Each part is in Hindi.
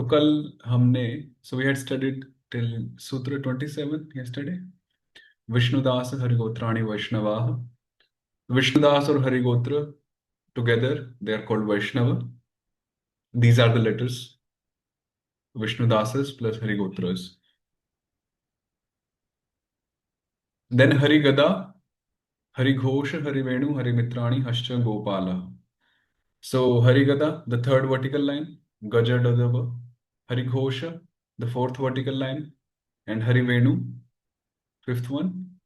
तो कल हमने so we had studied till sutra 27 yesterday. Vishnudas हरिगोत्राणि वैष्णवाः. Vishnudas और हरिगोत्र together they are called Vaishnava. These are the letters Vishnudasas plus Harigotras. Then Harigada, Harighosh, Harivenu, Harimitrani, Hascha, Gopala. So Harigada, the third vertical line, Gaja Dadava, Harighosha, the fourth vertical line, and Harivenu, fifth one.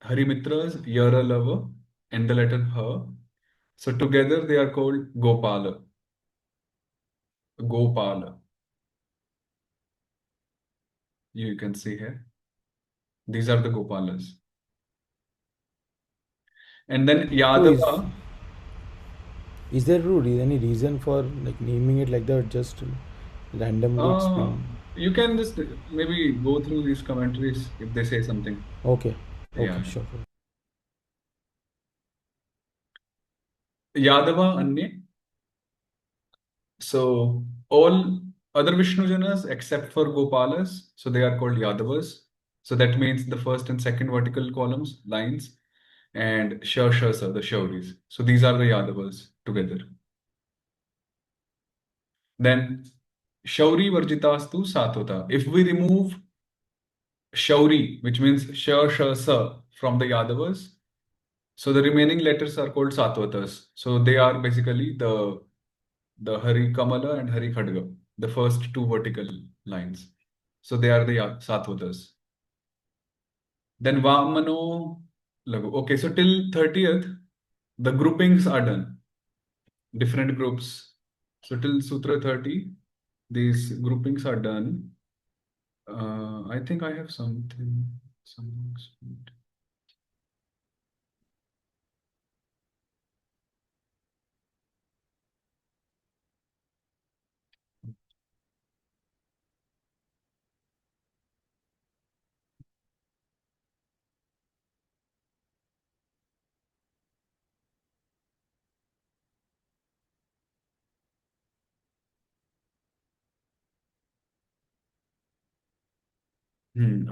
Harimitras, Yara Lava, and the letter Ha. So together they are called Gopala. Gopala. You can see here. These are the Gopalas. And then So Yadava. is there any reason for like naming it like that? Just randomly it's Uh, been you can just maybe go through these commentaries if they say something. okay. Okay, Yeah. sure. Yadava Anye. So all other Vishnu Janas except for Gopalas, so they are called Yadavas. So that means the first and second vertical columns, lines, and Shasa, the Shauris. So these are the Yadavas together. Then Shauri Varjitastu Satota. If we remove Shauri, which means Shasa from the Yadavas, so the remaining letters are called Satvatas. So they are basically the Hari Kamala and Hari Khadga, the first two vertical lines. So they are the Satvatas. Then Vamano Lagu. Okay, so till 30th, the groupings are done. Different groups. So till Sutra 30, these groupings are done. I think I have something. Some.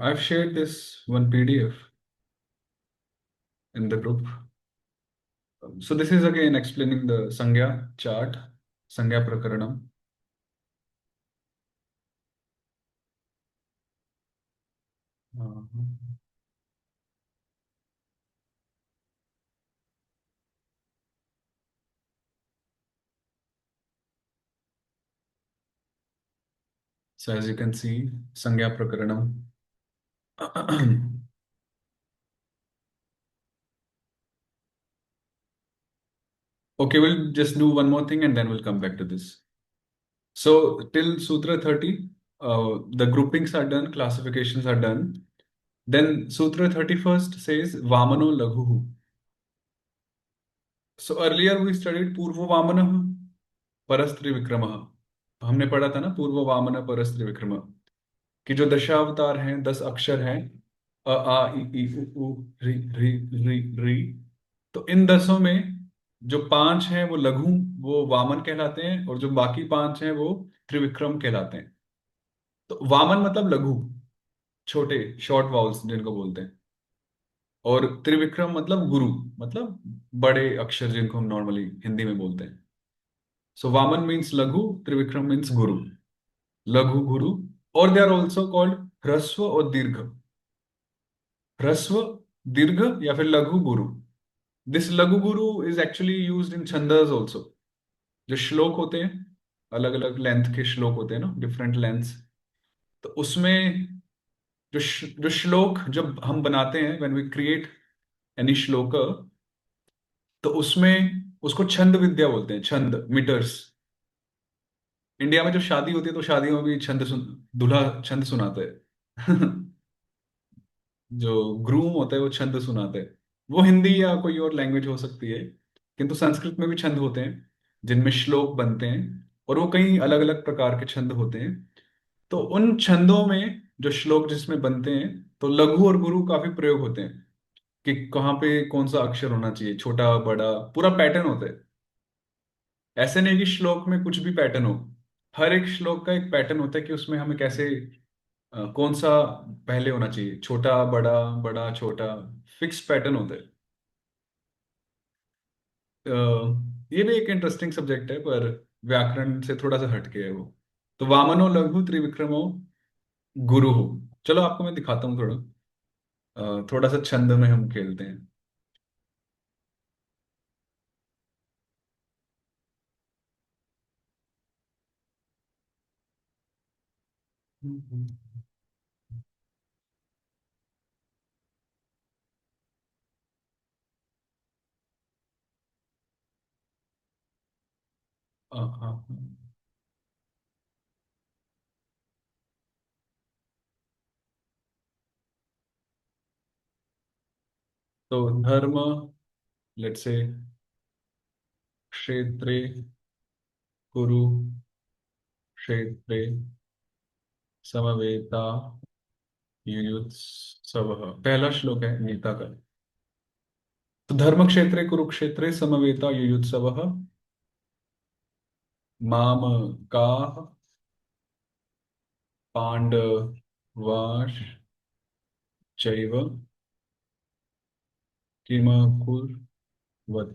I've shared this one PDF in the group. So this is again explaining the Sangya chart, Sangya Prakaranam. Uh, So as you can see, Sangya Prakaranam. Okay, we'll just do one more thing and then we'll come back to this. So till Sutra 30, the groupings are done, classifications are done. Then Sutra 31st says Vamano Laghu. So earlier we studied Purva Vamana, Parastri Vikrama. हमने पढ़ा था ना पूर्व वामन परस्त्री विक्रम कि जो दशावतार हैं 10 अक्षर हैं आ ई उ री री री री। तो इन 10 में जो 5 हैं वो लघु, वो वामन कहलाते हैं, और जो बाकी 5 हैं वो त्रिविक्रम कहलाते हैं। तो वामन मतलब लघु, छोटे शॉर्ट वाउल्स जिनको बोलते हैं, और त्रिविक्रम मतलब गुरु, मतलब बड़े अक्षर जिनको हम नॉर्मली हिंदी में बोलते हैं। सो वामन मीन्स लघु, त्रिविक्रम मीन्स गुरु, लघु गुरु। और दे आर ऑल्सो कॉल्ड ह्रस्व और दीर्घ। ह्रस्व, दीर्घ या फिर लघु गुरु। दिस लघु गुरु इज एक्चुअली यूज्ड इन छंदस ऑल्सो। जो श्लोक होते हैं, अलग अलग लेंथ के श्लोक होते हैं ना, डिफरेंट लेंथ्स। तो उसमें जो श्लोक जब हम बनाते हैं, व्हेन वी क्रिएट एनी श्लोक, तो उसमें उसको छंद विद्या बोलते हैं, छंद मीटर्स। इंडिया में जब शादी होती है तो शादियों में भी दूल्हा छंद सुनाते हैं। जो ग्रूम होता है वो छंद सुनाते हैं। वो हिंदी या कोई और लैंग्वेज हो सकती है, किंतु संस्कृत में भी छंद होते हैं जिनमें श्लोक बनते हैं, और वो कई अलग अलग प्रकार के छंद होते हैं। तो उन छंदों में जो श्लोक जिसमें बनते हैं, तो लघु और गुरु काफी प्रयोग होते हैं कि कहाँ पे कौन सा अक्षर होना चाहिए, छोटा बड़ा, पूरा पैटर्न होता है। ऐसे नहीं कि श्लोक में कुछ भी पैटर्न हो। हर एक श्लोक का एक पैटर्न होता है कि उसमें हमें कैसे कौन सा पहले होना चाहिए, छोटा बड़ा, बड़ा छोटा, फिक्स पैटर्न होता है। अ, ये भी एक इंटरेस्टिंग सब्जेक्ट है, पर व्याकरण से थोड़ा सा हटके है वो। तो वामनो लघु त्रिविक्रमो गुरु हो। चलो आपको मैं दिखाता हूँ थोड़ा, थोड़ा सा छंद में हम खेलते हैं। हाँ। तो धर्म, लेट्स से, क्षेत्रे कुरु क्षेत्रे समवेता युयुत्सवः, पहला श्लोक है गीता का। तो धर्म क्षेत्रे कुरुक्षेत्रे समवेता युयुत्सवः माम का पांडवाश्चैव किमकुर्वत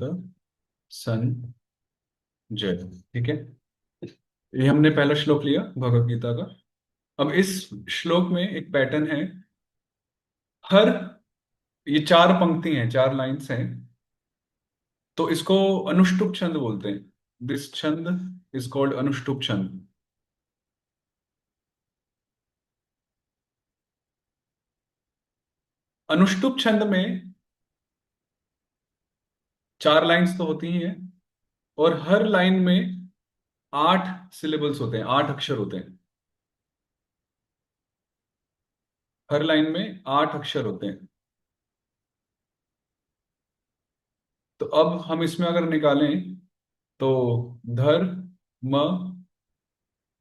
सञ्जय। ठीक है, ये हमने पहला श्लोक लिया भगवत गीता का। अब इस श्लोक में एक पैटर्न है। हर, ये चार पंक्ति हैं, चार लाइंस हैं, तो इसको अनुष्टुप छंद बोलते हैं। दिस छंद इज कॉल्ड अनुष्टुप छंद। अनुष्टुप छंद में चार लाइंस तो होती ही हैं, और हर लाइन में 8 सिलेबल्स होते हैं, 8 अक्षर होते हैं। हर लाइन में 8 अक्षर होते हैं। तो अब हम इसमें अगर निकालें, तो धर म,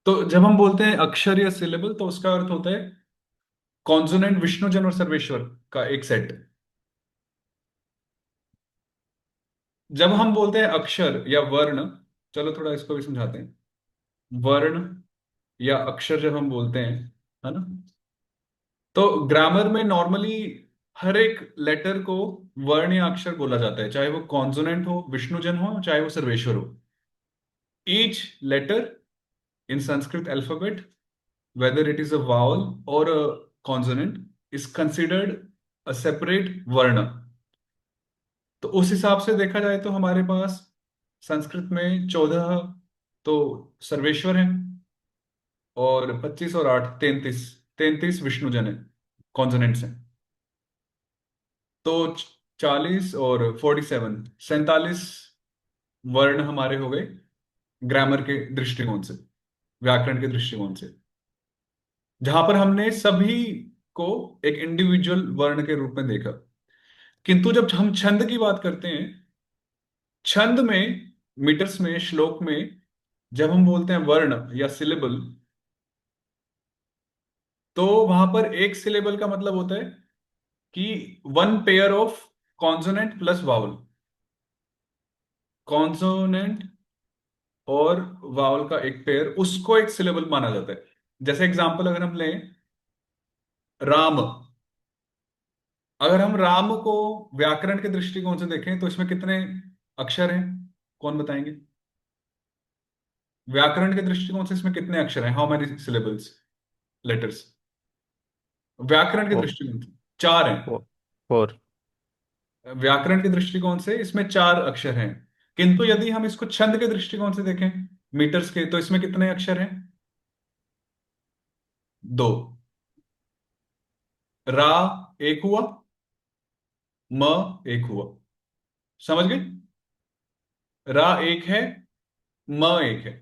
तो जब हम बोलते हैं अक्षर या सिलेबल, तो उसका अर्थ होता है कॉन्सोनेंट, विष्णुजन और सर्वेश्वर का एक सेट। जब हम बोलते हैं अक्षर या वर्ण, चलो थोड़ा इसको भी समझाते हैं। वर्ण या अक्षर जब हम बोलते हैं, है ना, तो ग्रामर में नॉर्मली हर एक लेटर को वर्ण या अक्षर बोला जाता है, चाहे वो कॉन्सोनेंट हो, विष्णुजन हो, चाहे वो सर्वेश्वर हो। Each letter in Sanskrit alphabet, whether it is a vowel or a consonant, is considered a separate वर्ण। तो उस हिसाब से देखा जाए तो हमारे पास संस्कृत में 14 तो सर्वेश्वर हैं, और 25 और 8 33, 33 विष्णुजन है, कॉन्सोनेंट्स हैं। तो 40 और 47, 47 वर्ण हमारे हो गए ग्रामर के दृष्टिकोण से, व्याकरण के दृष्टिकोण से, जहां पर हमने सभी को एक इंडिविजुअल वर्ण के रूप में देखा। किंतु जब हम छंद की बात करते हैं, छंद में, मीटर्स में, श्लोक में, जब हम बोलते हैं वर्ण या सिलेबल, तो वहां पर एक सिलेबल का मतलब होता है कि one pair of consonant plus vowel. Consonant और वावल का एक पेयर, उसको एक सिलेबल माना जाता है। जैसे एग्जांपल अगर हम लें, राम, अगर हम राम को व्याकरण के दृष्टिकोण से देखें, तो इसमें कितने अक्षर हैं, कौन बताएंगे? व्याकरण के दृष्टिकोण से इसमें कितने अक्षर हैं, हाउ मेनी सिलेबल्स, लेटर्स, व्याकरण के Four. दृष्टिकोण से? 4 हैं। Four. Four. व्याकरण के दृष्टिकोण से इसमें 4 अक्षर हैं। किंतु यदि हम इसको छंद के दृष्टिकोण से देखें, मीटर्स के, तो इसमें कितने अक्षर हैं? 2। रा एक हुआ, म एक हुआ, समझ गए? रा एक है, म एक है।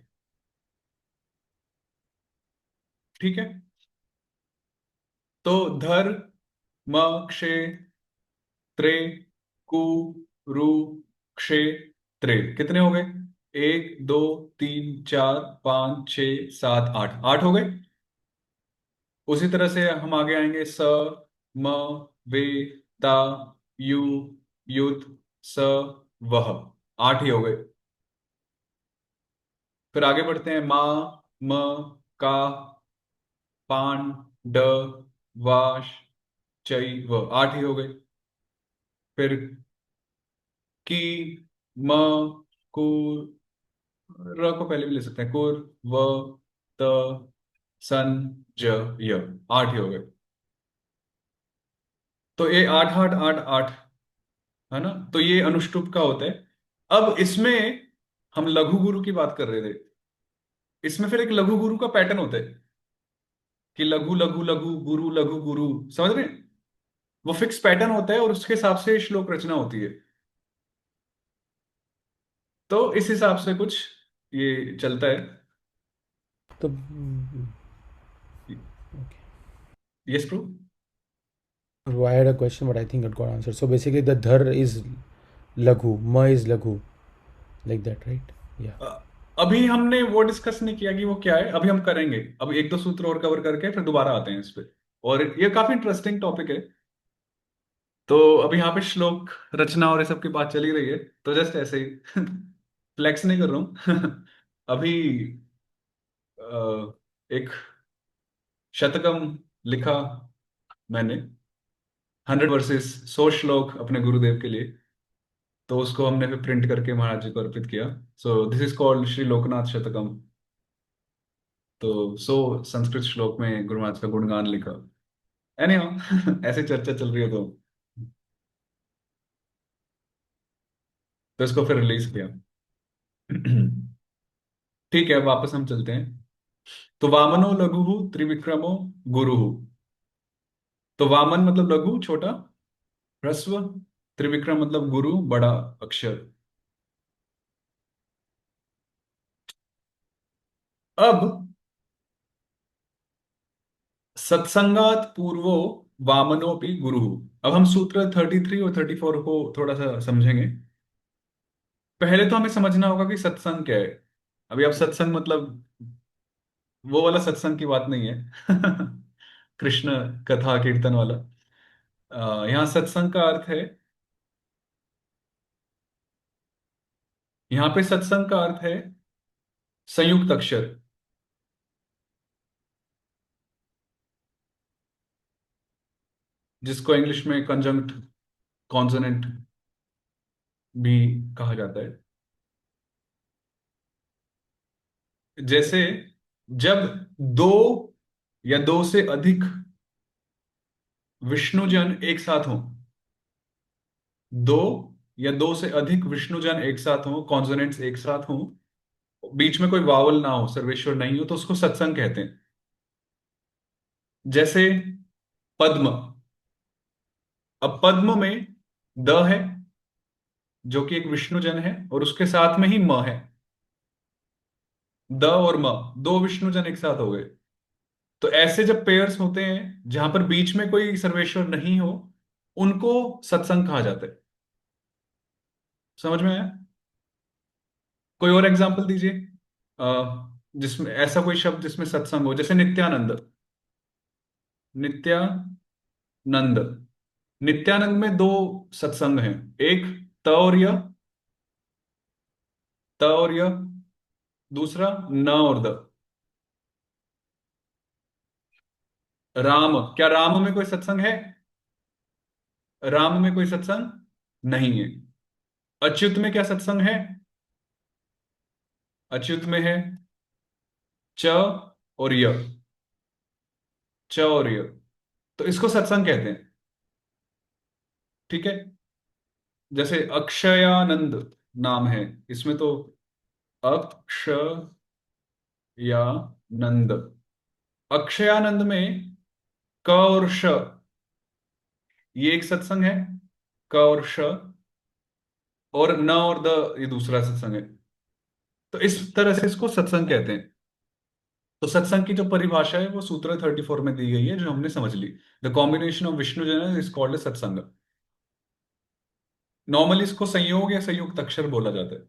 ठीक है, तो धर म क्षे त्रे कु रु क्षे त्रे, कितने हो गए? 1 2 3 4 5 6 7 8, 8 हो गए। उसी तरह से हम आगे आएंगे, स म वे ता यू युत स वह, 8 ही हो गए। फिर आगे बढ़ते हैं, मा म, का, पान, ड, वाश, चई, व, 8 ही हो गए। फिर की, म, कु, र को पहले भी ले सकते हैं, कुर, व, त, सन, ज, य, 8 ही हो गए। तो ये आठ आठ आठ आठ है ना, तो ये अनुष्टुप का होता है। अब इसमें हम लघु गुरु की बात कर रहे थे। इसमें फिर एक लघु गुरु का पैटर्न होता है कि लघु लघु लघु गुरु लघु गुरु, समझ रहे हैं? वो फिक्स पैटर्न होता है और उसके हिसाब से श्लोक रचना होती है। तो इस हिसाब से कुछ ये चलता है। तो yes true. I had a question, but I think it got answered. So basically, the dhar is laghu, ma is laghu, like that, right? Yeah. अभी हमने वो डिस्कस नहीं किया कि वो क्या है, अभी हम करेंगे। अब एक दो सूत्र और कवर करके फिर दोबारा आते हैं इस पे। और ये काफी इंटरेस्टिंग टॉपिक है। तो अभी यहाँ पे श्लोक रचना और ये सब की बात चली रही है, तो जस्ट ऐसे ही फ्लेक्स नहीं कर रहा हूँ अभी एक शतकम लिखा मैंने, 100 वर्सेस, 100 श्लोक अपने गुरुदेव के लिए। तो उसको हमने फिर प्रिंट करके महाराज जी को अर्पित किया। So this is called Shri Loknath Shatakam. तो 100 संस्कृत श्लोक में गुरु महाराज का गुणगान लिखा। एनी ऐसे चर्चा चल रही है तो इसको फिर रिलीज किया ठीक है, वापस हम चलते हैं। तो वामनो लघु त्रिविक्रमो गुरु। तो वामन मतलब लघु छोटा, ह्रस्व, त्रिविक्रम मतलब गुरु बड़ा अक्षर। अब सत्संगात पूर्वो वामनोपि गुरु। अब हम सूत्र 33 और 34 को थोड़ा सा समझेंगे। पहले तो हमें समझना होगा कि सत्संग क्या है। अभी अब सत्संग मतलब वो वाला सत्संग की बात नहीं है कृष्ण कथा कीर्तन वाला। यहाँ सत्संग का अर्थ है, यहाँ पे सत्संग का अर्थ है संयुक्त अक्षर, जिसको इंग्लिश में कंजंक्ट कॉन्सोनेंट भी कहा जाता है। जैसे जब दो या दो से अधिक विष्णुजन एक साथ हों, दो या दो से अधिक विष्णुजन एक साथ हों, कॉन्सोनेंट्स एक साथ हों, बीच में कोई वावल ना हो, सर्वेश्वर नहीं हो, तो उसको सत्संग कहते हैं। जैसे पद्म। अब पद्म में द है, जो कि एक विष्णुजन है, और उसके साथ में ही म है। द और म, दो विष्णुजन एक साथ हो गए। तो ऐसे जब पेयर्स होते हैं जहां पर बीच में कोई सर्वेश्वर नहीं हो, उनको सत्संग कहा जाता है। समझ में आया? कोई और एग्जांपल दीजिए जिसमें ऐसा कोई शब्द जिसमें सत्संग हो, जैसे नित्यानंद। नित्यानंद। नित्यानंद में दो सत्संग हैं, एक त और य, त और य, दूसरा न और द। राम, क्या राम में कोई सत्संग है? राम में कोई सत्संग नहीं है। अच्युत में क्या सत्संग है? अच्युत में है च और य, च और य। तो इसको सत्संग कहते हैं। ठीक है। जैसे अक्षयानंद नाम है, इसमें तो अक्षयानंद, अक्षयानंद में क और श, ये एक सत्संग है, क और श। और न और द ये दूसरा सत्संग है। तो इस तरह से इसको सत्संग कहते हैं। तो सत्संग की जो परिभाषा है वो सूत्र 34 में दी गई है, जो हमने समझ ली। द कॉम्बिनेशन ऑफ विष्णु जन इज कॉल्ड सत्संग। नॉर्मली इसको संयोग या संयुक्त अक्षर बोला जाता है।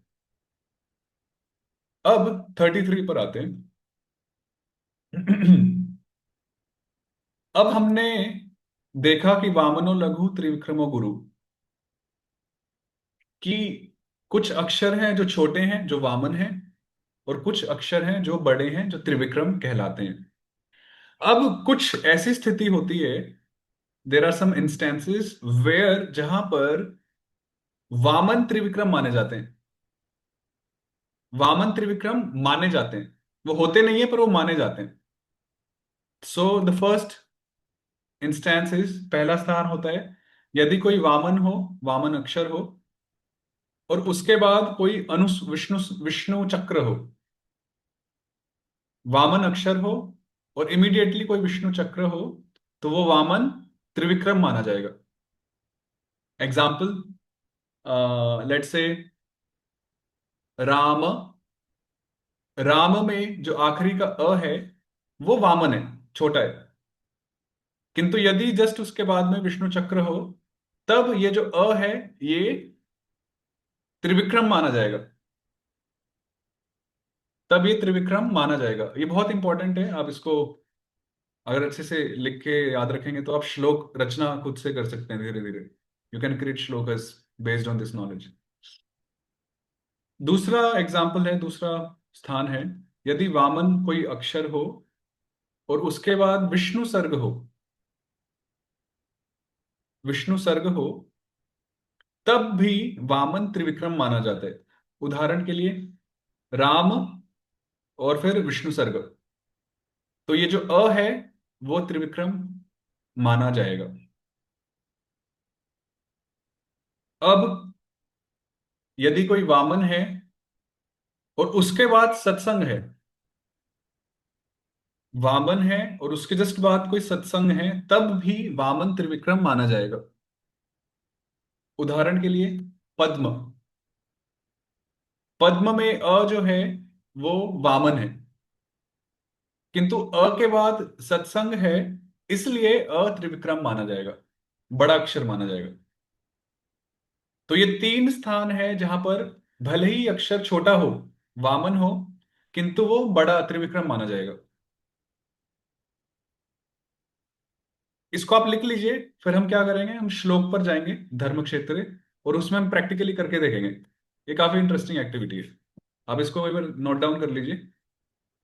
अब 33 पर आते हैं अब हमने देखा कि वामनो लघु त्रिविक्रमो गुरु, कि कुछ अक्षर हैं जो छोटे हैं, जो वामन हैं, और कुछ अक्षर हैं जो बड़े हैं, जो त्रिविक्रम कहलाते हैं। अब कुछ ऐसी स्थिति होती है, there are some instances where, जहां पर वामन त्रिविक्रम माने जाते हैं। वामन त्रिविक्रम माने जाते हैं, वो होते नहीं है पर वो माने जाते हैं। So the first instance is, पहला स्थान होता है यदि कोई वामन हो, वामन अक्षर हो, और उसके बाद कोई विष्णु विष्णु चक्र हो। वामन अक्षर हो और इमीडिएटली कोई विष्णु चक्र हो, तो वो वामन त्रिविक्रम माना जाएगा। Example, let's say Ram. Ram में जो आखिरी का अ है वो वामन है, छोटा है। किंतु यदि जस्ट उसके बाद में विष्णु चक्र हो, तब ये जो अ है ये त्रिविक्रम माना जाएगा। तब ये त्रिविक्रम माना जाएगा। ये बहुत इंपॉर्टेंट है, आप इसको अगर अच्छे से लिख के याद रखेंगे तो आप श्लोक रचना खुद से कर सकते हैं धीरे धीरे। You can create shlokas based on this knowledge. दूसरा एग्जाम्पल है, दूसरा स्थान है, यदि वामन कोई अक्षर हो और उसके बाद विष्णु सर्ग हो। विष्णु सर्ग हो तब भी वामन त्रिविक्रम माना जाता है। उदाहरण के लिए राम और फिर विष्णु सर्ग, तो ये जो अ है वो त्रिविक्रम माना जाएगा। अब यदि कोई वामन है और उसके बाद सत्संग है, वामन है और उसके जस्ट बाद कोई सत्संग है, तब भी वामन त्रिविक्रम माना जाएगा। उदाहरण के लिए पद्म। पद्म में अ जो है वो वामन है, किंतु अ के बाद सत्संग है, इसलिए अ त्रिविक्रम माना जाएगा, बड़ा अक्षर माना जाएगा। तो ये तीन स्थान है जहां पर भले ही अक्षर छोटा हो, वामन हो, किंतु वो बड़ा त्रिविक्रम माना जाएगा। इसको आप लिख लीजिए, फिर हम क्या करेंगे, हम श्लोक पर जाएंगे धर्म क्षेत्र, और उसमें हम प्रैक्टिकली करके देखेंगे। ये काफी इंटरेस्टिंग एक्टिविटी है, आप इसको एक बार नोट डाउन कर लीजिए।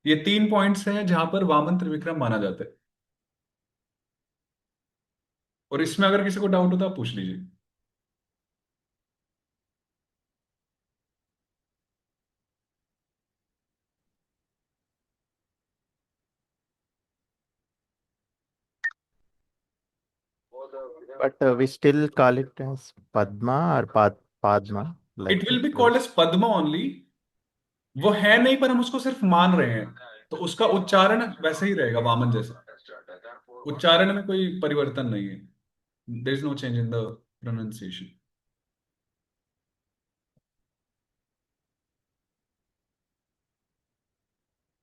ये तीन पॉइंट्स हैं जहां पर वामन त्रिविक्रम माना जाता है, और इसमें अगर किसी को डाउट हो तो आप पूछ लीजिए। But we still call it as Padma or Padma, it like will that. Be called as Padma only. वो है नहीं, पर हम उसको सिर्फ मान रहे हैं, तो उसका उच्चारण वैसे ही रहेगा वामन जैसा। उच्चारण में कोई परिवर्तन नहीं है, there is no change in the pronunciation.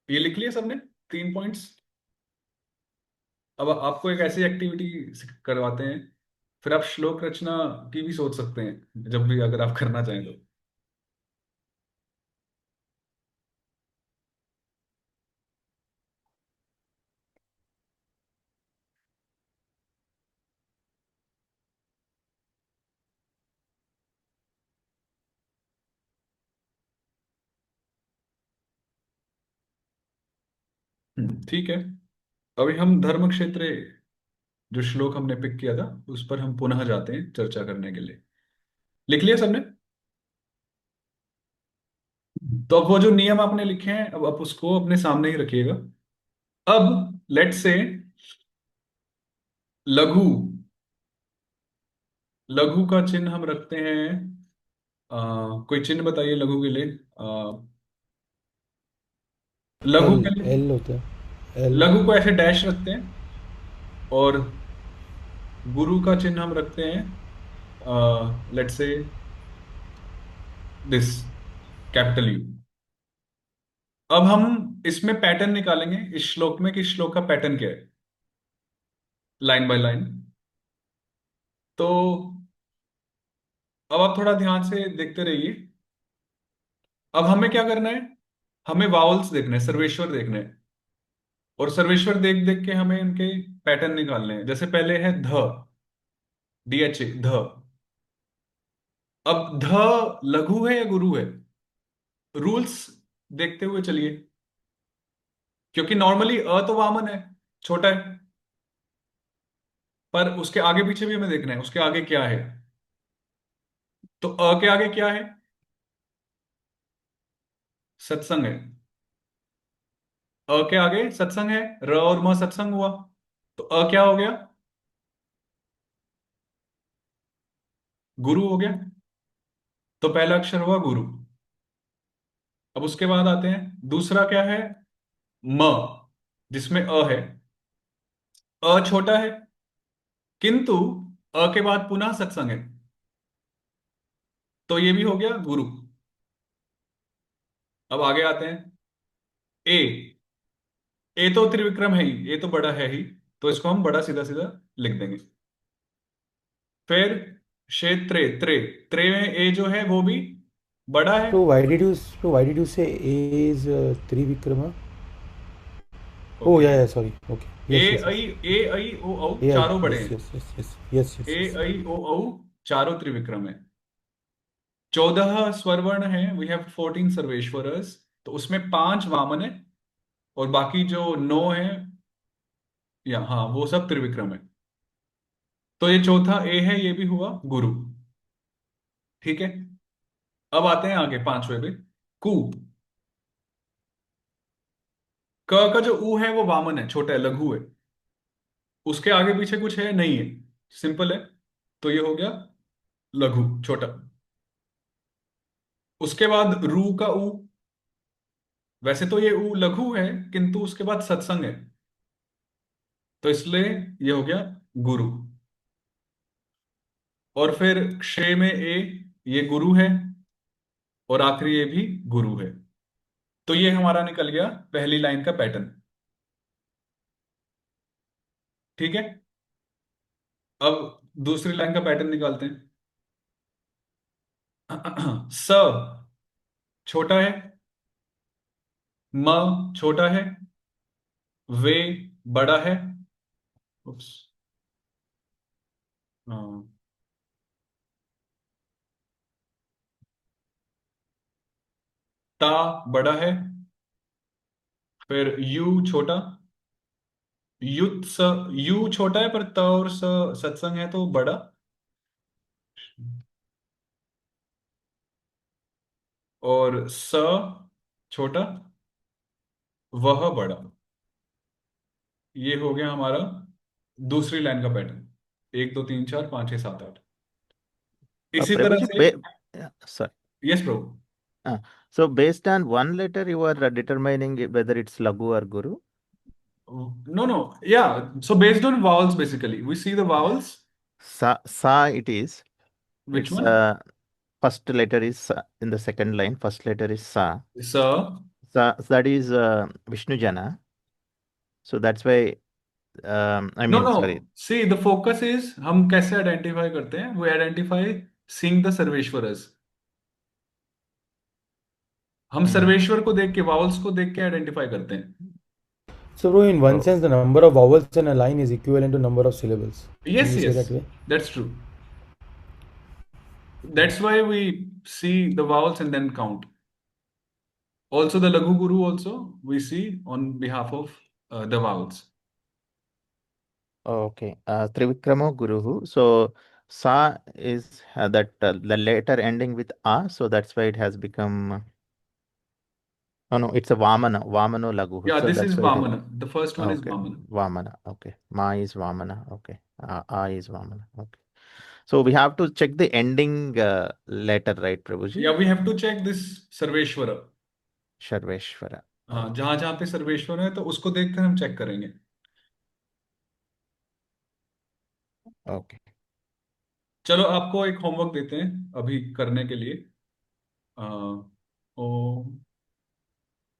ये लिख लिया सबने, तीन पॉइंट्स। अब आपको एक ऐसी एक्टिविटी करवाते हैं, फिर आप श्लोक रचना की भी सोच सकते हैं जब भी अगर आप करना चाहें तो। ठीक है। अभी हम धर्म क्षेत्र, जो श्लोक हमने पिक किया था, उस पर हम पुनः जाते हैं चर्चा करने के लिए। लिख लिया सबने? तो अब वो जो नियम आपने लिखे हैं, अब आप उसको अपने सामने ही रखिएगा। अब लेट से लघु, लघु का चिन्ह हम रखते हैं। कोई चिन्ह बताइए लघु के लिए। लघु एल के लिए, एल होता है एल। लघु को ऐसे डैश रखते हैं, और गुरु का चिन्ह हम रखते हैं, लेट से दिस, कैपिटल यू। अब हम इसमें पैटर्न निकालेंगे इस श्लोक में कि इस श्लोक का पैटर्न क्या है, लाइन बाय लाइन। तो अब आप थोड़ा ध्यान से देखते रहिए। अब हमें क्या करना है, हमें वावल्स देखने हैं, सर्वेश्वर देखने हैं, और सर्वेश्वर देख देख के हमें इनके पैटर्न निकालने हैं। जैसे पहले है ध, DH, ध। अब ध लघु है या गुरु है? रूल्स देखते हुए चलिए, क्योंकि नॉर्मली अ तो वामन है, छोटा है, पर उसके आगे पीछे भी हमें देखना है, उसके आगे क्या है। तो अ के आगे क्या है? सत्संग है। अ के आगे सत्संग है, र और म सत्संग हुआ, तो अ क्या हो गया? गुरु हो गया। तो पहला अक्षर हुआ गुरु। अब उसके बाद आते हैं, दूसरा क्या है? म, जिसमें अ है। अ छोटा है, किंतु अ के बाद पुनः सत्संग है, तो ये भी हो गया गुरु। अब आगे आते हैं, ए। ए तो त्रिविक्रम है ही, ए तो बड़ा है ही, तो इसको हम बड़ा सीधा सीधा लिख देंगे। फिर क्षेत्रे, त्रे, त्रे में ए जो है वो भी बड़ा है। So why did you say A is Trivikrama? Oh okay. yeah, yeah, sorry. Okay. A Yes, yes, yes. आई, ए आई ओ औ AI. चारों बड़े Yes, हैं। yes, yes, yes, yes, yes, ए yes. आई ओ औ चारों त्रिविक्रम है। 14 स्वरवर्ण है, वी हैव 14 सर्वेश्वरस, तो उसमें 5 वामन है, और बाकी जो 9 है, या हाँ, वो सब त्रिविक्रम है। तो ये चौथा ए है, ये भी हुआ गुरु। ठीक है। अब आते हैं आगे पांचवे पे, कु। क का जो ऊ है वो वामन है, छोटा है, लघु है, उसके आगे पीछे कुछ है नहीं है, सिंपल है, तो ये हो गया लघु, छोटा। उसके बाद रू का ऊ, वैसे तो ये ऊ लघु है, किंतु उसके बाद सत्संग है, तो इसलिए ये हो गया गुरु। और फिर क्षे में ए, ये गुरु है, और आखिरी ये भी गुरु है। तो ये हमारा निकल गया पहली लाइन का पैटर्न। ठीक है। अब दूसरी लाइन का पैटर्न निकालते हैं। स छोटा है, म छोटा है, वे बड़ा है, उप्स, हाँ, ता बड़ा है, फिर यू छोटा, युत स, यू छोटा है पर त और स सत्संग है तो बड़ा, और स छोटा, वह बड़ा। ये हो गया हमारा दूसरी लाइन का पैटर्न, 1 2 3 4 5 6 7 8। इसी Prabhu तरह ji, से, yeah, sorry. Yes Prabhu. So based on one letter, you are determining whether it's Lagu or Guru. No, no, yeah. So based on vowels, basically, we see the vowels. Sa it is. Which It's one? first letter is sa. In the second line, first letter is Sa. Sa. Sa, that is Vishnu Jana. So that's why, I No, mean, sorry. no. See, the focus is हम कैसे आइडेंटिफाई करते हैं? We identify seeing the सर्वेश्वरस। हम Mhm. सर्वेश्वर को देख के, vowels को देख के आइडेंटिफाई करते हैं। So, bro, in one तो sense, the number of vowels in a line is equivalent to number of syllables. Can yes, we say that yes, way? that's true. That's why we see the vowels and then count. Also, the Laghu Guru also we see on behalf of the vowels. Okay. Trivikramo Guruhu. So Sa is that the letter ending with A. So that's why it has become. Oh no, it's a Vamana. Vamano Laguhu. Yeah, So this that's is why it is. Vamana. The first one is Okay. Vamana. Vamana. Okay. Ma is Vamana. Okay. A is Vamana. Okay. So we have to check the ending letter, right, Yeah, Prabhuji? we have to check this Sarveshwara. Sharveshwara. हाँ, Okay. जहां जहां पे सर्वेश्वर है तो उसको देखकर हम चेक करेंगे। Okay. चलो आपको एक होमवर्क देते हैं अभी करने के लिए। आ, ओ,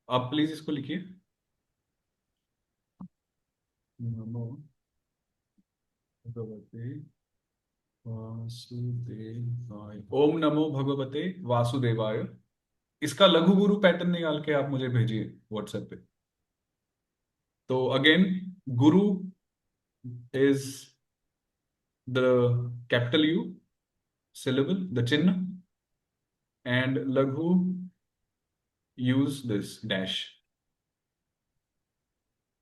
आप प्लीज इसको लिखिए। नमो भगवते वासुदेवाय, ओम नमो भगवते वासुदेवाय। इसका लघु गुरु पैटर्न निकाल के आप मुझे भेजिए व्हाट्सएप पे। तो again, Guru is the capital you syllable, the chinna, and laghu use this dash.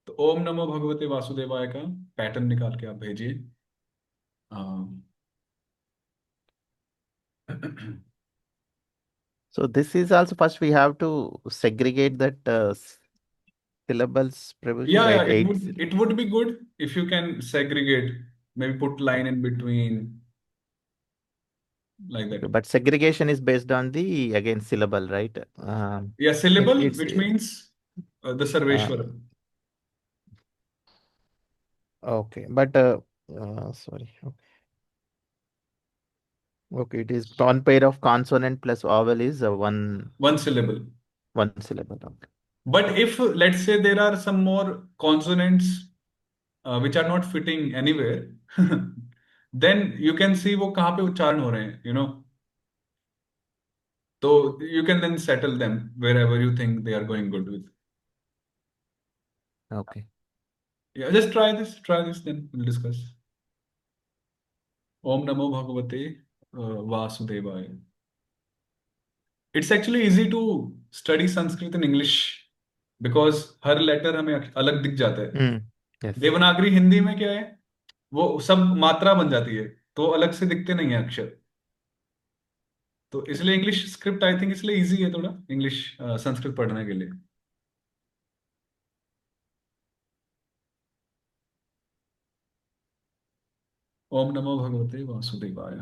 तो ओम नमो भगवते वासुदेवाय का पैटर्न निकाल के आप भेजिए। So this is also first we have to segregate that syllables, Prabhuji, Yeah, yeah, right? Eight. it would be good if you can segregate, maybe put line in between, like that. But segregation is based on the again syllable, right? Yeah, syllable, It's which means the uh, Sarveshwara. okay, but sorry. Okay, it is one pair of consonant plus vowel is One syllable. one syllable. Okay. But if, let's say, there are some more consonants which are not fitting anywhere, then you can see वो कहाँ पे उच्चारण हो रहे हैं, So you can then settle them wherever you think they are going good with. Okay. Yeah, just try this, then we'll discuss. Om Namo Bhagavate Vasudevaya. It's actually easy to study Sanskrit and English because हर लेटर हमें अलग दिख जाता है। Yes. देवनागरी हिंदी में क्या है, वो सब मात्रा बन जाती है, तो अलग से दिखते नहीं है अक्षर। तो इसलिए इंग्लिश स्क्रिप्ट आई थिंक इसलिए इजी है थोड़ा, इंग्लिश संस्कृत पढ़ने के लिए। ओम नमो भगवते वासुदेवाय।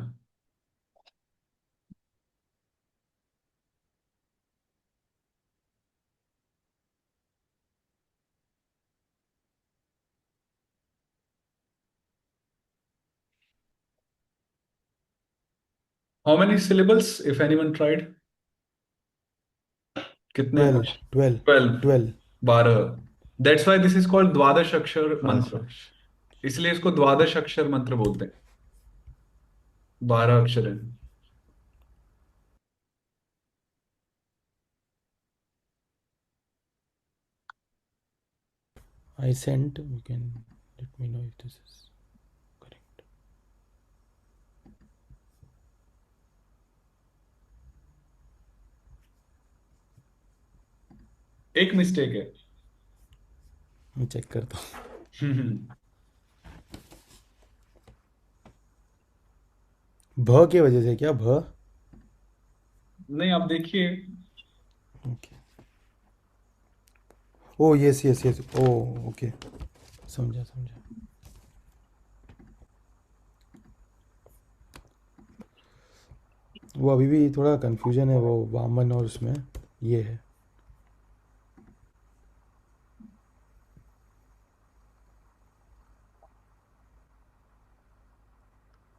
How many syllables if anyone tried? कितने 12, अक्षर? 12, 12। 12. 12। That's why this is called द्वादश अक्षर मंत्र। Awesome. इसलिए इसको द्वादश अक्षर मंत्र बोलते हैं। 12 अक्षर है। I sent. You can let me know if this is correct. एक मिस्टेक है। मैं चेक करता हूँ। भ के वजह से क्या भ? नहीं, आप देखिए। Okay. Oh yes yes yes, oh okay, समझा समझा। वो अभी भी थोड़ा कंफ्यूजन है वो वामन और उसमें ये है।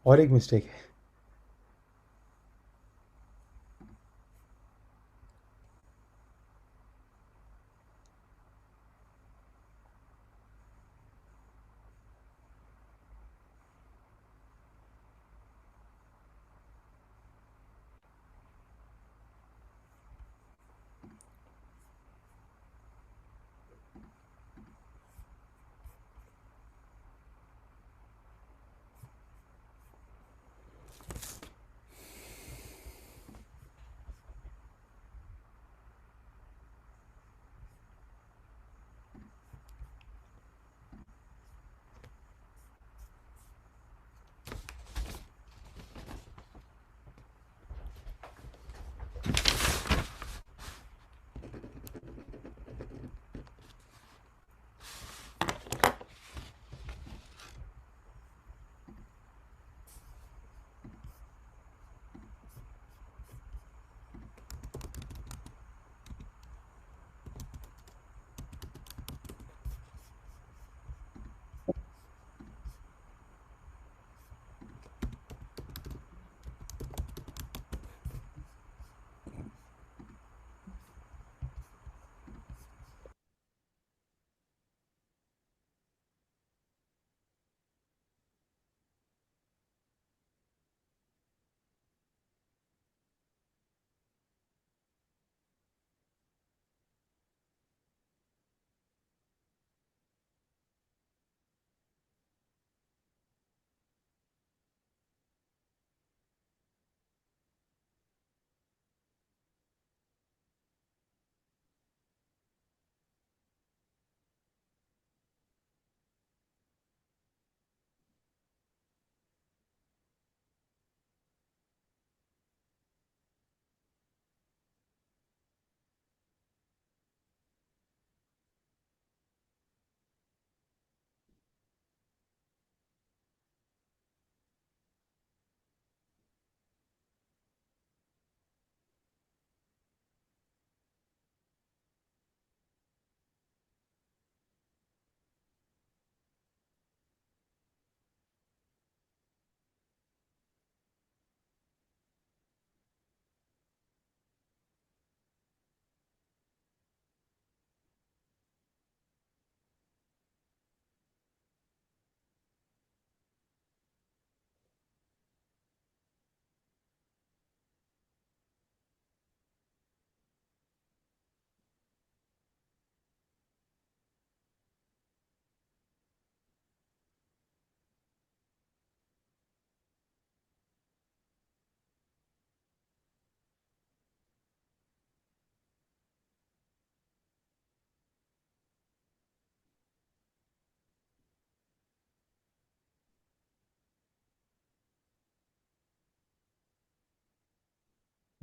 और एक मिस्टेक है।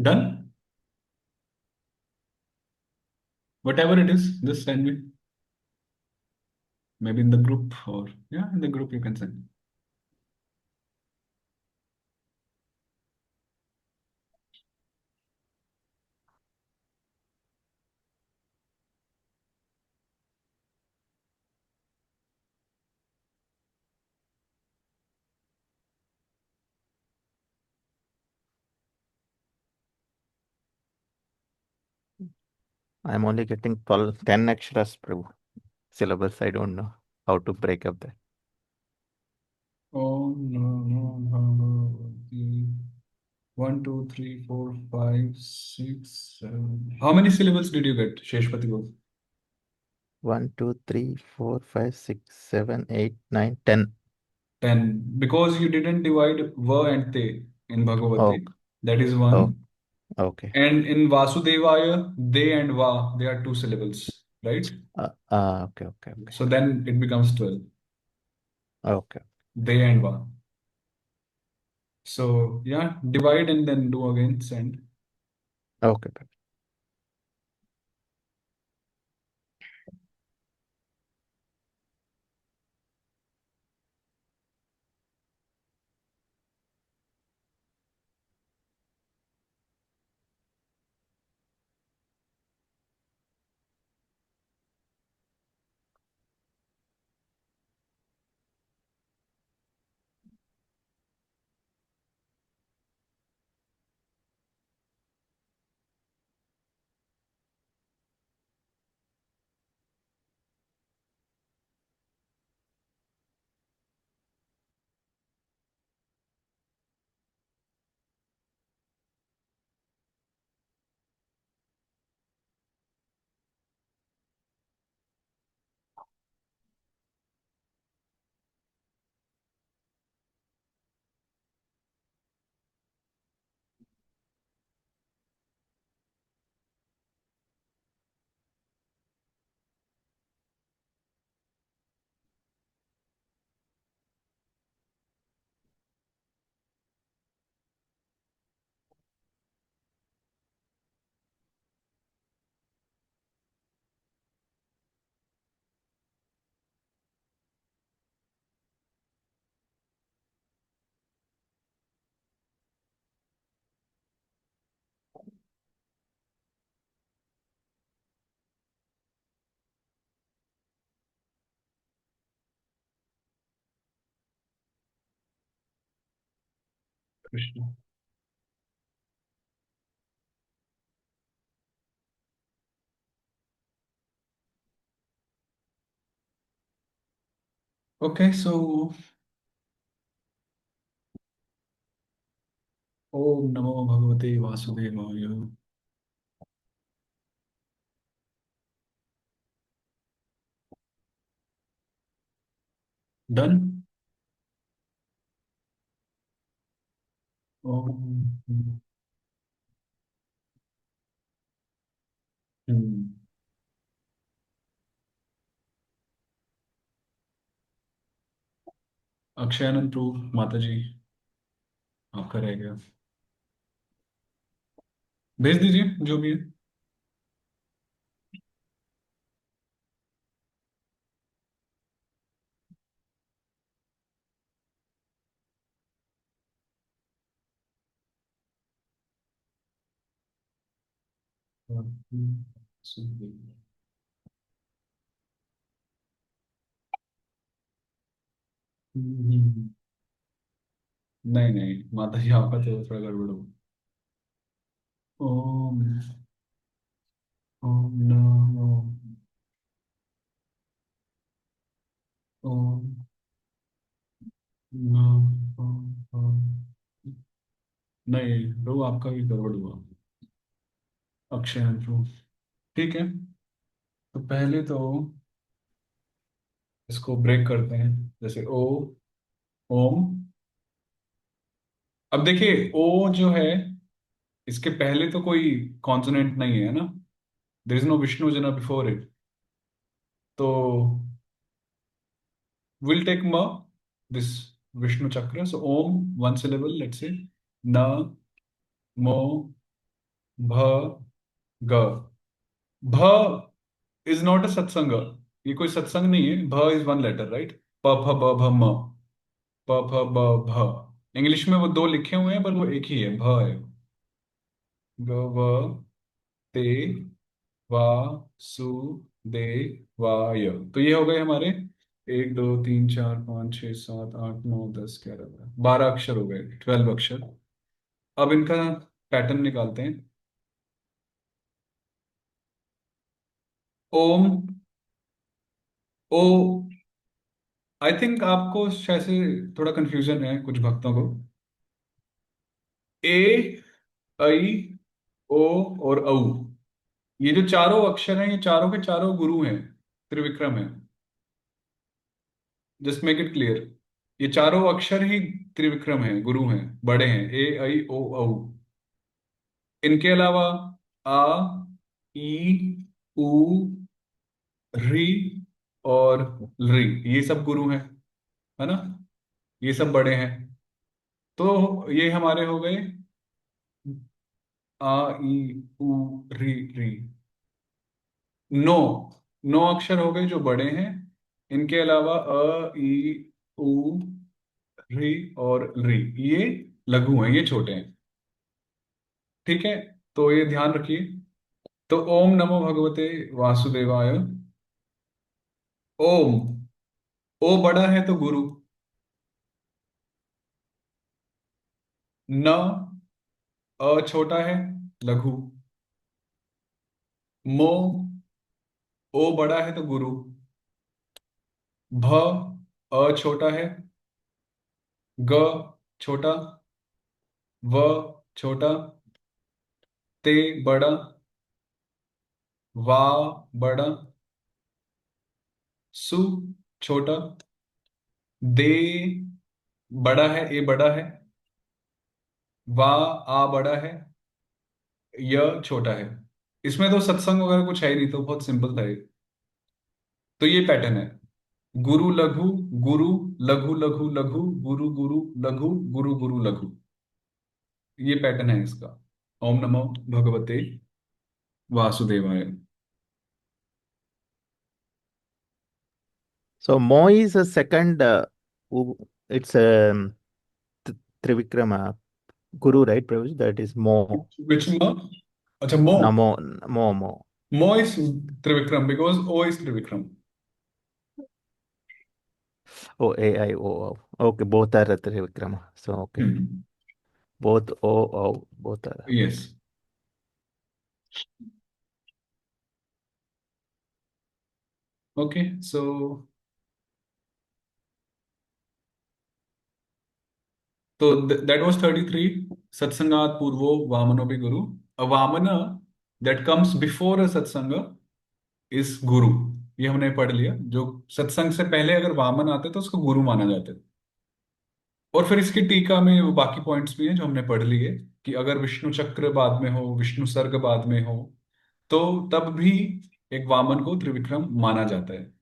Done? Whatever it is, just send me. Maybe in the group, or yeah, in the group you can send. I'm only getting 12, 10 aksharas per syllabus. I don't know how to break up that. Oh no, no, Bhagavati. 1, 2, 3, 4, 5, 6, 7. How many syllables did you get, Sheshpati Ghosh? 1, 2, 3, 4, 5, 6, 7, 8, 9, 10. 10. Because you didn't divide va and te in Oh, Bhagavati. That is oh, 1. okay. And in Vasudevaya, they and va, they are 2 syllables, right? Okay, okay, okay. So then it becomes 12. Okay, They and va. So yeah, divide and then do again, send. okay. Krishna. Okay, so Om Namo Bhagavate Vasudevaya. Done? Om. Hmm. Akshayanand प्रभु माता जी, आपका रह गया। भेज दीजिए जो भी है। नहीं नहीं माता जी, आपका तो थोड़ा गड़बड़ हो। ओम। ओम नमो। ओम नमो। नहीं प्रभु, आपका भी गड़बड़ हुआ। अक्षयानंद प्रभु, ठीक है। तो पहले तो इसको ब्रेक करते हैं, जैसे ओ, ओम। अब देखिए ओ जो है, इसके पहले तो कोई कॉन्सोनेंट नहीं है ना। देयर इज नो विष्णु जना बिफोर इट। तो विल टेक म, दिस विष्णु चक्र। So Om one syllable, let's say न, मो, भ ग। भ इज नॉट अ सत्संग। ये कोई सत्संग नहीं है। भ इज वन लेटर, राइट। प फ ब भ म। प फ ब भ। इंग्लिश में वो दो लिखे हुए हैं पर वो एक ही है, भ है। ग व ते वा सु दे वाय। तो ये हो गए हमारे 1 2 3 4 5 6 7 8 9 10 11 12 अक्षर हो गए, 12 अक्षर। अब इनका पैटर्न निकालते हैं। ओम। ओ। आई थिंक आपको शायद से थोड़ा कंफ्यूजन है कुछ भक्तों को। ए, ऐ, ओ और औ, ये जो चारों अक्षर हैं ये चारों के चारों गुरु हैं, त्रिविक्रम है। Just make it clear. ये चारों अक्षर ही त्रिविक्रम हैं, गुरु हैं, बड़े हैं। ए, ऐ, ओ, औ। इनके अलावा आ, ई, उ, री और री, ये सब गुरु हैं, है ना। ये सब बड़े हैं। तो ये हमारे हो गए आ, ई, उ, री। नौ। नौ अक्षर हो गए जो बड़े हैं। इनके अलावा अ, ई, उ, री और री, ये लघु हैं, ये छोटे हैं। ठीक है, तो ये ध्यान रखिए। तो ओम नमो भगवते वासुदेवाय। ओम। ओ बड़ा है तो गुरु। न, अ छोटा है, लघु। मो, ओ बड़ा है तो गुरु। भ, अ छोटा है, ग छोटा, व छोटा, ते बड़ा, वा बड़ा, सु छोटा, दे बड़ा है, ए बड़ा है, वा आ बड़ा है, य छोटा है। इसमें तो सत्संग वगैरह कुछ है ही नहीं, तो बहुत सिंपल था ये। तो ये पैटर्न है। गुरु लघु, गुरु लघु लघु लघु, गुरु गुरु लघु, गुरु गुरु लघु। ये पैटर्न है इसका। ओम नमो भगवते वासुदेवाय। So Mo is a second. It's a Trivikrama Guru, right, Prabhuji? That is Mo. विच म? अच्छा, मो। No, Mo. मो is Trivikrama because O is Trivikrama. Oh, AIO. Okay, both are Trivikrama. So okay, hmm. both O, both are. Yes. Okay, so तो दैट वाज 33। सत्संगात पूर्वो वामनो भी गुरु। अ वामन दैट कम्स बिफोर अ सत्संग इज गुरु। ये हमने पढ़ लिया। जो सत्संग से पहले अगर वामन आते तो उसको गुरु माना जाता है। और फिर इसकी टीका में वो बाकी पॉइंट्स भी हैं जो हमने पढ़ लिए, कि अगर विष्णु चक्र बाद में हो, विष्णु सर्ग बाद में हो, तो तब भी एक वामन को त्रिविक्रम माना जाता है।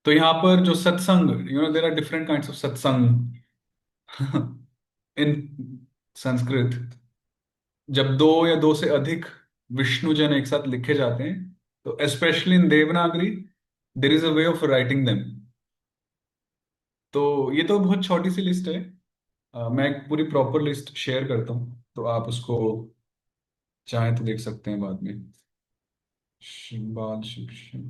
तो यहाँ पर जो सत्संग, there are different kinds of satsang in Sanskrit. जब दो या दो से अधिक विष्णु जन एक साथ लिखे जाते हैं, तो specially in Devanagari there is a way of writing them. तो ये तो बहुत छोटी सी लिस्ट है। मैं एक पूरी प्रॉपर लिस्ट शेयर करता हूँ, तो आप उसको चाहें तो देख सकते हैं बाद में। बाल शिक्षण।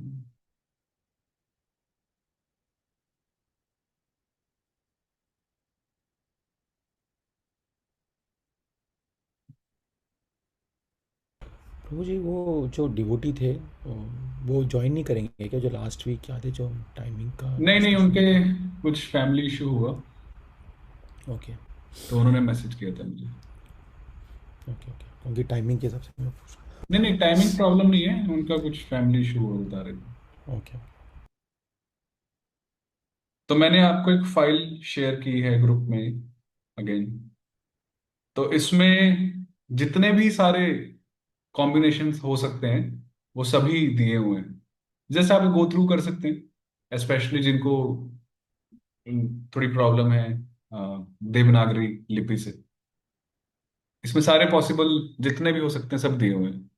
प्रभु जी, वो जो डिवोटी थे वो ज्वाइन नहीं करेंगे क्या, जो लास्ट वीक आते, जो टाइमिंग का नहीं नहीं, डिस्कशन उनके था? कुछ फैमिली इशू हुआ, ओके तो उन्होंने मैसेज किया था मुझे। ओके ओके, उनकी टाइमिंग के हिसाब से मैं पूछ नहीं नहीं, टाइमिंग प्रॉब्लम नहीं है, उनका कुछ फैमिली इशू हुआ बता रहे थे। रहा हूँ। ओके। तो मैंने आपको एक फाइल शेयर की है ग्रुप में अगेन। तो इसमें जितने भी सारे कॉम्बिनेशंस हो सकते हैं वो सभी दिए हुए हैं। जैसे आप गो थ्रू कर सकते हैं, स्पेशली जिनको थोड़ी प्रॉब्लम है, देवनागरी लिपि से। इसमें सारे पॉसिबल जितने भी हो सकते हैं सब दिए हुए हैं।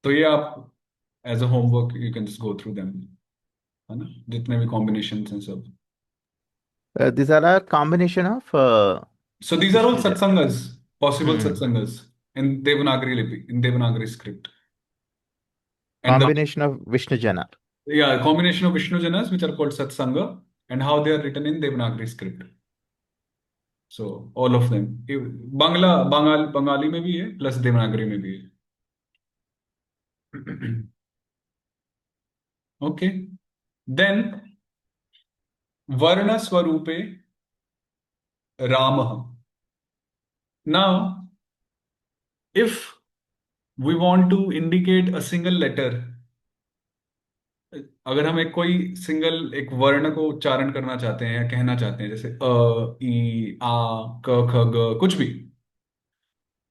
तो ये आप as a homework you can just go through them, है ना, जितने भी कॉम्बिनेशन हैं सब। These are a combination of So these are all Vishnu Jan. satsangas, possible Hmm. satsangas in Devanagari lipi, in Devanagari script. And the, Combination of Vishnu Jana. yeah, combination of Vishnu Janas which are called satsanga and how they are written in Devanagari script. So all of them. Bengali में भी है प्लस देवनागरी में भी है। ओके, देन वर्ण स्वरूपे रामः। Now, if we want to indicate a single letter, अगर हम एक कोई सिंगल एक वर्ण को उच्चारण करना चाहते हैं या कहना चाहते हैं, जैसे अ ई आ क ख ग कुछ भी,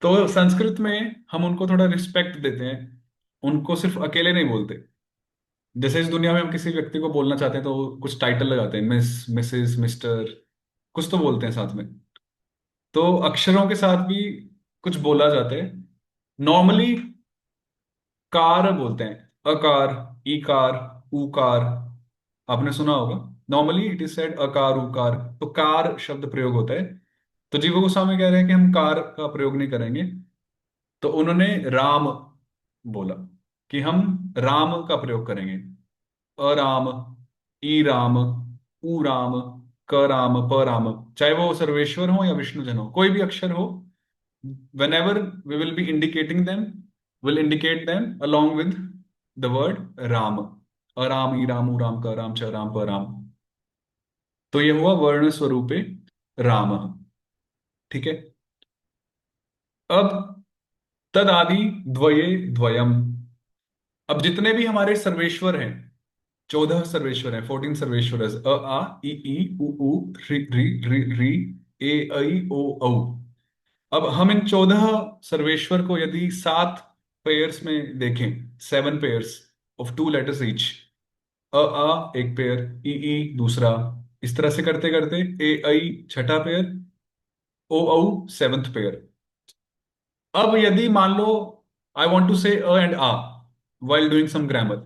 तो संस्कृत में हम उनको थोड़ा रिस्पेक्ट देते हैं, उनको सिर्फ अकेले नहीं बोलते। जैसे इस दुनिया में हम किसी व्यक्ति को बोलना चाहते हैं तो कुछ टाइटल लगाते हैं, मिस, मिसेस, मिस्टर, कुछ तो बोलते हैं साथ में। तो अक्षरों के साथ भी कुछ बोला जाता है। नॉर्मली कार बोलते हैं, अकार, ईकार, ऊकार, आपने सुना होगा। नॉर्मली इट इज सेड अकार उकार, तो कार शब्द प्रयोग होता है। तो जीवा गोस्वामी कह रहे हैं कि हम कार का प्रयोग नहीं करेंगे, तो उन्होंने राम बोला कि हम राम का प्रयोग करेंगे। अराम, ई राम, ऊ राम, क राम, प राम, चाहे वो सर्वेश्वर हो या विष्णुजन हो, कोई भी अक्षर हो, whenever we will be indicating them, will indicate them along with the word ram, अराम, ई राम, ऊ राम, क राम, च राम, प राम। तो ये हुआ वर्ण स्वरूपे राम। ठीक है। अब तदादि द्वये द्वयम। अब जितने भी हमारे सर्वेश्वर हैं, 14 सर्वेश्वर हैं, 14 सर्वेश्वर है, अ आ ई उ ऊ ऋ ऋ ऋ ऋ ए ऐ ओ औ। अब हम इन 14 सर्वेश्वर को यदि 7 पेयर्स में देखें, 7 पेयर्स ऑफ 2 लेटर्स ईच, अ आ एक पेयर, ई दूसरा, इस तरह से करते करते ए ऐ छठा पेयर, ओ औ 7th पेयर। अब यदि मान लो आई want to say a and आ वाइल डूइंग सम ग्रामर,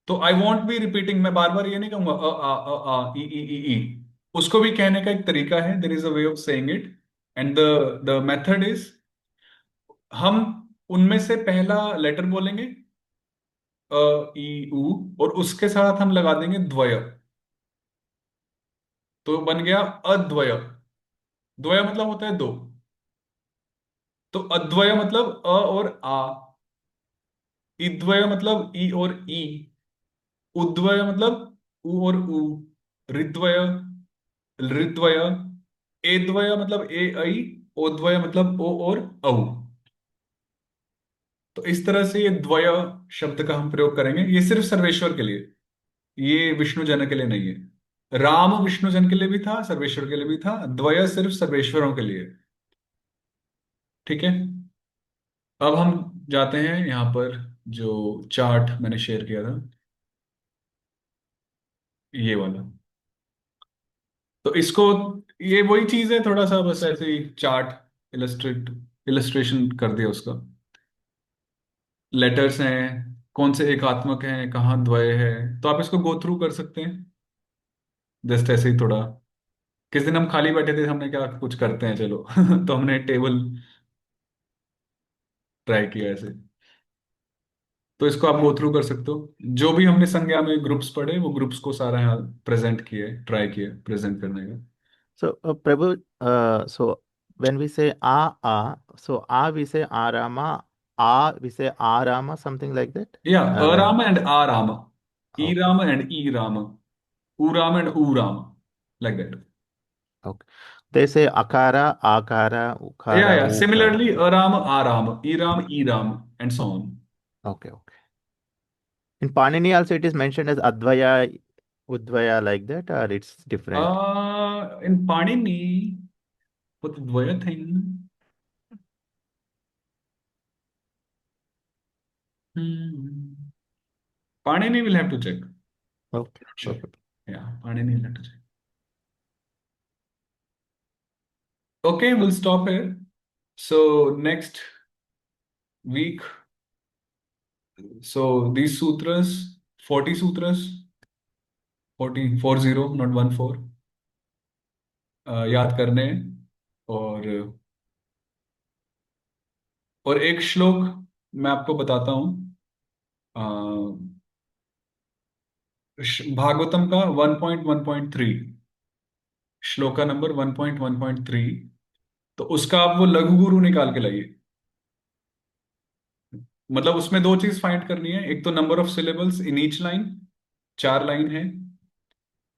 तो आई वॉन्ट बी रिपीटिंग, मैं बार बार ये नहीं कहूंगा अ आ ई। उसको भी कहने का एक तरीका है, there is a way of saying it, and the method is, हम उनमें से पहला लेटर बोलेंगे अ ई उ, और उसके साथ हम लगा देंगे द्वय, तो बन गया अद्वय। द्वय मतलब होता है दो, तो अद्वय मतलब अ और आ, इद्वय मतलब ई और ई, उद्वय मतलब उ और उ, ऋद्वय, ऋद्वय, एद्वय मतलब ए ऐ, ओद्वय मतलब ओ और औ। तो इस तरह से ये द्वय शब्द का हम प्रयोग करेंगे, ये सिर्फ सर्वेश्वर के लिए, ये विष्णु जन के लिए नहीं है। राम विष्णु जन के लिए भी था, सर्वेश्वर के लिए भी था, द्वय सिर्फ सर्वेश्वरों के लिए। ठीक है। अब हम जाते हैं यहाँ पर, जो चार्ट मैंने शेयर किया था, ये वाला। तो इसको, ये वही चीज है, थोड़ा सा बस ऐसे ही चार्ट, इलस्ट्रेशन कर दिया उसका। लेटर्स हैं, कौन से एकात्मक हैं, कहाँ द्वय है, तो आप इसको गो थ्रू कर सकते हैं जस्ट ऐसे ही थोड़ा। किस दिन हम खाली बैठे थे, हमने क्या कुछ करते हैं चलो तो हमने टेबल ट्राई किया ऐसे। तो इसको आप गो थ्रू कर सकते हो, जो भी हमने संज्ञा में ग्रुप्स पढ़े वो ग्रुप्स को सारा यहाँ प्रेजेंट किए, ट्राई किए प्रेजेंट करने का। So, Prabhu, so when we say so we say Arama, we say Arama, something like that. या When अराम एंड आ राम, ई okay, राम एंड ई राम, ऊ राम एंड ऊ राम, like that. okay, they say Akara, Akara, या Ukara, Ukara. सिमिलरली अराम आ राम, ई राम and so on. Okay, okay. In Panini also it is mentioned as Advaya. Udvaya like that, or it's different? In Panini, what Dvaya thing? Hmm. Panini will have to check. Okay. Sure. Okay. Yeah, Panini will have to check. Okay, we'll stop here. So next week, so these sutras, 40 sutras, 40, not 14, याद करने हैं। और एक श्लोक मैं आपको बताता हूँ। अ, भागवतम का 1.1.3, श्लोका नंबर 1.1.3। तो उसका आप वो लघु गुरु निकाल के लाइए। मतलब उसमें दो चीज फाइंड करनी है, एक तो number of syllables in each line, 4 line है,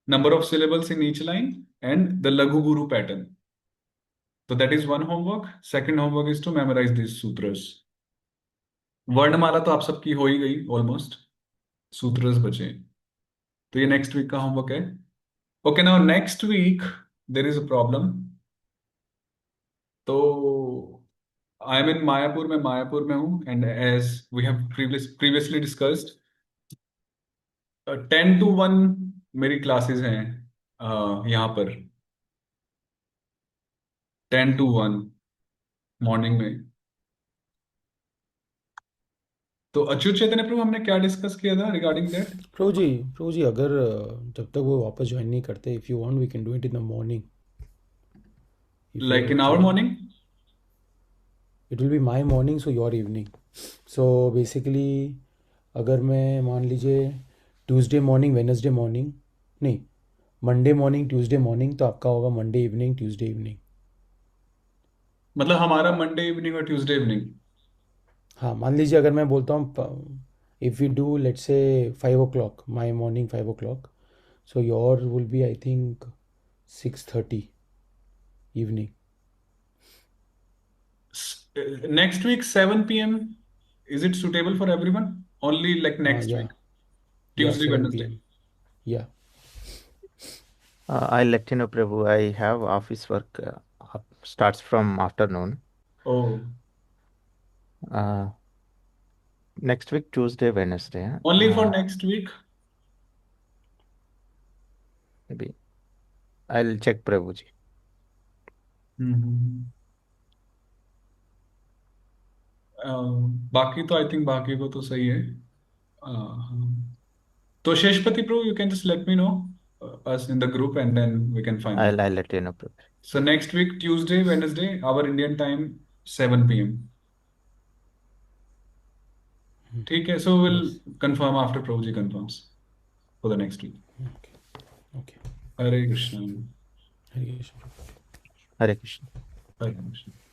number of syllables in each line, and the लघु गुरु पैटर्न। तो that is one homework. Second homework is to memorise this सूत्रस। वर्णमाला तो आप सबकी हो ही गई ऑलमोस्ट, सूत्रस बचे। तो ये नेक्स्ट वीक का होमवर्क है। Okay, now next week there is a problem. तो आई एम इन मायापुर, मैं मायापुर में हूँ, and as we have previously discussed, 10 to 1 मेरी क्लासेस हैं यहाँ पर, 10 to 1 मॉर्निंग में। तो अच्युत चैतन्य प्रभु, हमने क्या डिस्कस किया था रिगार्डिंग दैट? प्रभु जी अगर जब तक वो वापस ज्वाइन नहीं करते, if you want we can do it in the morning, if you are like in our okay. Morning? It will be my morning so your evening. So basically अगर मैं मान लीजिए ट्यूसडे मॉर्निंग, वेनसडे मॉर्निंग, नहीं, मंडे मॉर्निंग, ट्यूसडे मॉर्निंग, तो आपका होगा मंडे इवनिंग, ट्यूसडे इवनिंग। मतलब हमारा मंडे इवनिंग और ट्यूसडे इवनिंग? हाँ, मान लीजिए अगर मैं बोलता हूँ, if you do let's say 5 o'clock, my morning 5 o'clock, so your will be I think 6:30 evening. Next week 7 p.m. Is it suitable for everyone? Only like next या वीक, या ट्यूसडे 7 वेडनेसडे? PM, या। I'll let you know, Prabhu. I have office work starts from afternoon. Oh, Uh, Next week, Tuesday, Wednesday. Only for next week? Maybe I'll check, Prabhu ji. बाकी तो आई थिंक बाकी को तो सही है। तो शेषपति प्रभु, you can just let me know us in the group, and then we can find out. I'll let you know, Prabhu. So next week, Tuesday, Wednesday, our Indian time, 7 p.m. ठीक है, so we'll yes. confirm after Prabhu ji confirms for the next week. Okay. Okay. Hare Krishna. Hare Krishna. Hare Krishna. Hare Krishna.